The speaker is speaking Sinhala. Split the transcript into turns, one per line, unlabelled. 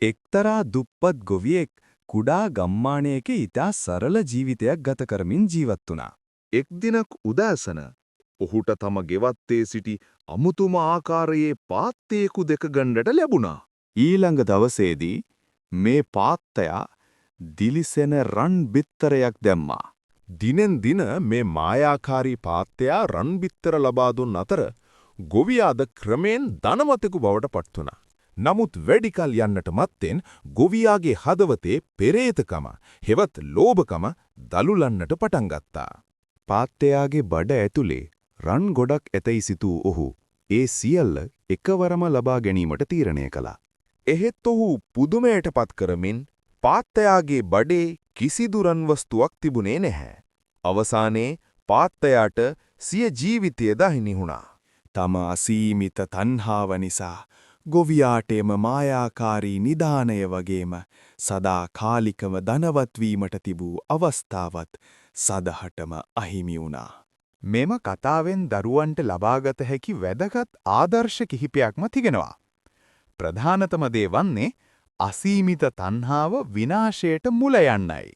එක්තරා දුප්පත් ගොවියෙක් කුඩා ගම්මානයක ඉතා සරල ජීවිතයක් ගත කරමින් ජීවත් වුණා.
එක් දිනක් උදෑසන ඔහුට තම ගෙවත්තේ සිටි අමුතුම ආකාරයේ පාත්තේකු දෙක ගන්නට ලැබුණා.
ඊළඟ දවසේදී මේ පාත්තයා දිලිසෙන රන් බිත්තරයක් දැම්මා.
දිනෙන් දින මේ මායාකාරී පාත්තයා රන් බිත්තර ලබා දුන් අතර ගොවියාද ක්‍රමෙන් ධනවතෙකු බවට පත් වුණා. නමුත් වැඩිකල් යන්නට මත්තෙන් ගොවියාගේ හදවතේ පෙරේතකම, හෙවත් ලෝභකම දලුලන්නට පටන් ගත්තා.
පාත්තයාගේ බඩ ඇතුලේ රන් ගොඩක් ඇතැයි සිතූ ඔහු ඒ සියල්ල එකවරම ලබා ගැනීමට තීරණය කළා.
එහෙත් ඔහු පුදුමයට පත් කරමින් පාත්තයාගේ බඩේ කිසිදු රන් වස්තුවක් තිබුණේ නැහැ. අවසානයේ පාත්තයාට සිය ජීවිතයද හිමි වුණා.
තම අසීමිත තණ්හාව නිසා ගොවියාට එම මායාකාරී නිදානය වගේම සදාකාලිකව ධනවත් වීමට තිබූ අවස්ථාවත් සදහටම අහිමි වුණා. මෙම කතාවෙන් දරුවන්ට ලබාගත හැකි වැදගත් ආදර්ශ කිහිපයක්ම තිගෙනවා. ප්‍රධානතම දේ වන්නේ අසීමිත තණ්හාව විනාශයට මුල යන්නයි.